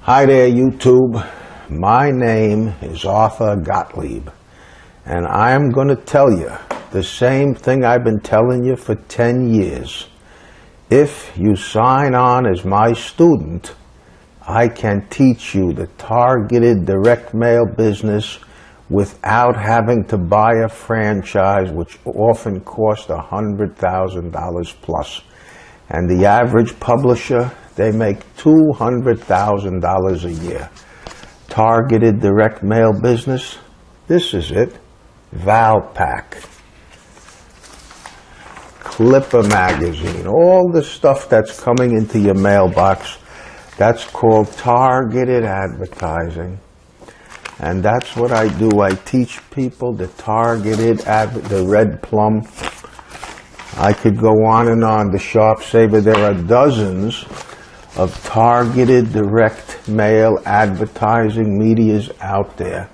Hi there, YouTube. My name is Arthur Gottlieb, and I am going to tell you the same thing I've been telling you for 10 years. If you sign on as my student, I can teach you the targeted direct mail business without having to buy a franchise, which often costs $100,000 plus. And the average publisher, they make $200,000 a year. Targeted direct mail business, this is it. Valpak, Clipper magazine, all the stuff that's coming into your mailbox, that's called targeted advertising. And that's what I do. I teach people the targeted the red plum. I could go on and on. The Sharp Saver. There are dozens of targeted direct mail advertising medias out there.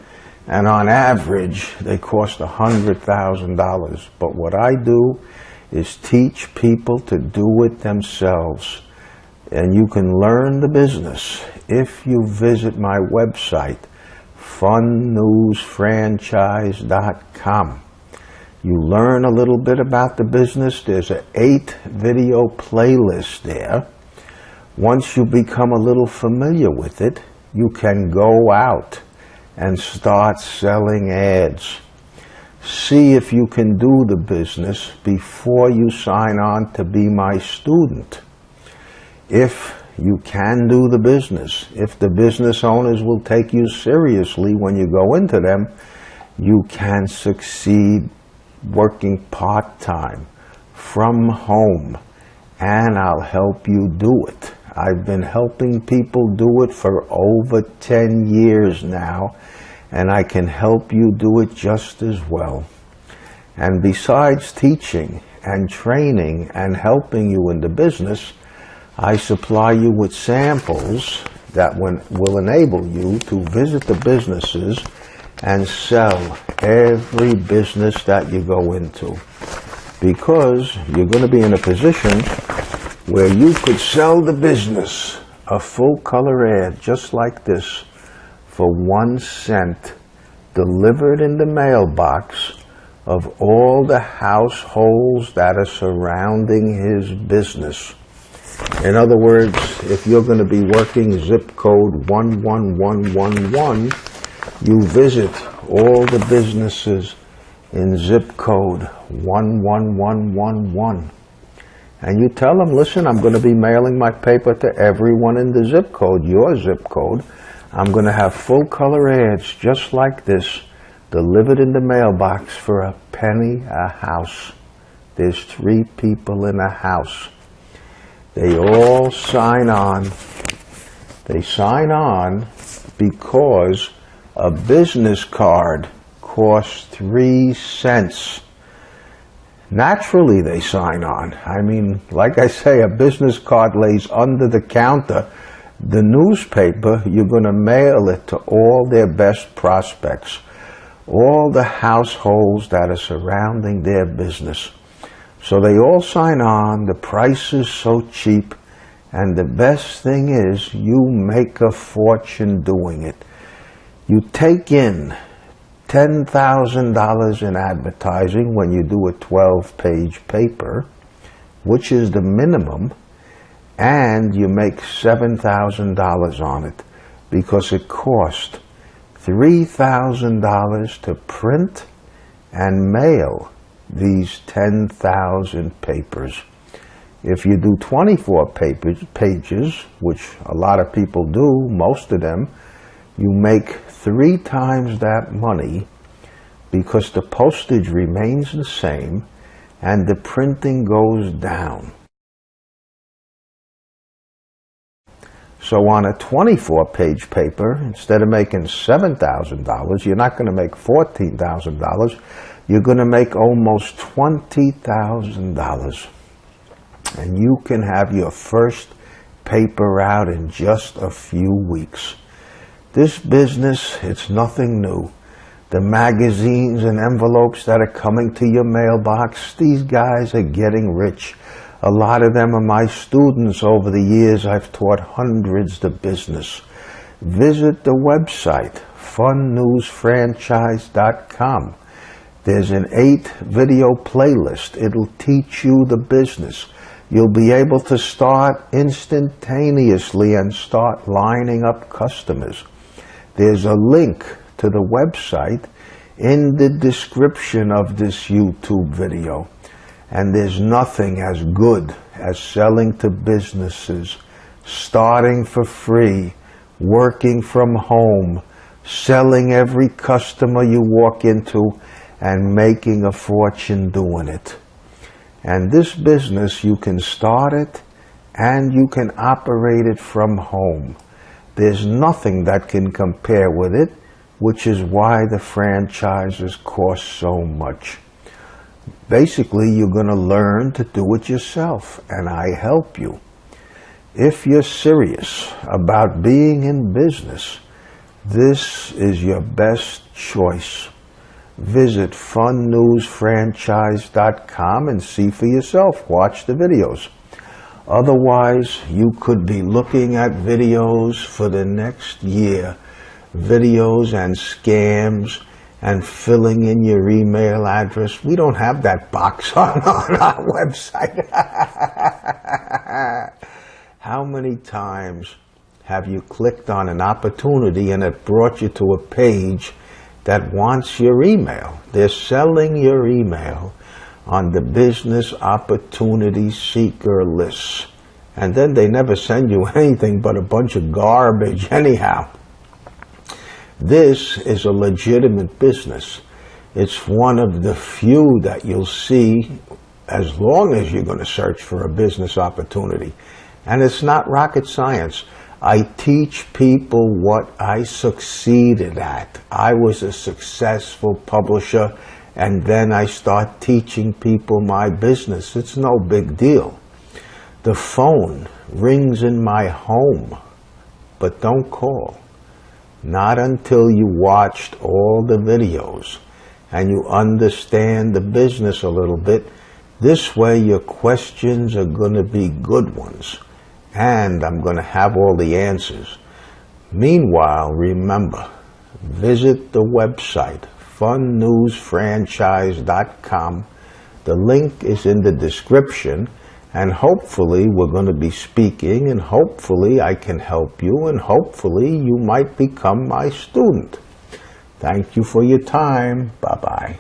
And on average, they cost $100,000. But what I do is teach people to do it themselves. And you can learn the business if you visit my website, funnewsfranchise.com. You learn a little bit about the business. There's an 8-video playlist there. Once you become a little familiar with it, you can go out and start selling ads. See if you can do the business before you sign on to be my student. If you can do the business, if the business owners will take you seriously when you go into them, you can succeed working part-time from home, and I'll help you do it. I've been helping people do it for over 10 years now, and I can help you do it just as well. And besides teaching and training and helping you in the business, I supply you with samples that will enable you to visit the businesses and sell every business that you go into. Because you're going to be in a position where you could sell the business a full color ad just like this for 1 cent, delivered in the mailbox of all the households that are surrounding his business. In other words, if you're going to be working zip code 11111, you visit all the businesses in zip code 11111. And you tell them, listen, I'm going to be mailing my paper to everyone in the zip code, your zip code. I'm going to have full color ads just like this, delivered in the mailbox for a penny a house. There's 3 people in a house. They all sign on. They sign on because a business card costs 3 cents. Naturally, they sign on. I mean, like I say, a business card lays under the counter. The newspaper, you're going to mail it to all their best prospects, all the households that are surrounding their business. So they all sign on. The price is so cheap, and the best thing is you make a fortune doing it. You take in $10,000 in advertising when you do a 12-page paper, which is the minimum, and you make $7,000 on it because it cost $3,000 to print and mail these 10,000 papers. If you do 24 pages, which a lot of people do, most of them, you make 3 times that money because the postage remains the same and the printing goes down. So on a 24-page paper, instead of making $7,000, you're not going to make $14,000. You're going to make almost $20,000. And you can have your first paper out in just a few weeks. This business, it's nothing new. The magazines and envelopes that are coming to your mailbox, these guys are getting rich. A lot of them are my students over the years. I've taught hundreds the business. visit the website, funnewsfranchise.com. There's an 8-video playlist. It'll teach you the business. You'll be able to start instantaneously and start lining up customers. There's a link to the website in the description of this YouTube video. And there's nothing as good as selling to businesses, starting for free, working from home, selling every customer you walk into, and making a fortune doing it. And this business, you can start it and you can operate it from home. There's nothing that can compare with it, which is why the franchises cost so much. Basically, you're going to learn to do it yourself, and I help you. If you're serious about being in business, this is your best choice. Visit funnewsfranchise.com and see for yourself. Watch the videos. Otherwise, you could be looking at videos for the next year, videos and scams, and filling in your email address. We don't have that box on our website. How many times have you clicked on an opportunity and it brought you to a page that wants your email? They're selling your email on the Business Opportunity Seeker list. And then they never send you anything but a bunch of garbage anyhow. This is a legitimate business. It's one of the few that you'll see as long as you're going to search for a business opportunity. And it's not rocket science. I teach people what I succeeded at. I was a successful publisher, and then I start teaching people my business. It's no big deal. The phone rings in my home, but don't call. Not until you watched all the videos and you understand the business a little bit. This way your questions are going to be good ones, and I'm going to have all the answers. Meanwhile, remember, visit the website, funnewsfranchise.com. The link is in the description, and hopefully we're going to be speaking, and hopefully I can help you, and hopefully you might become my student. Thank you for your time. Bye-bye.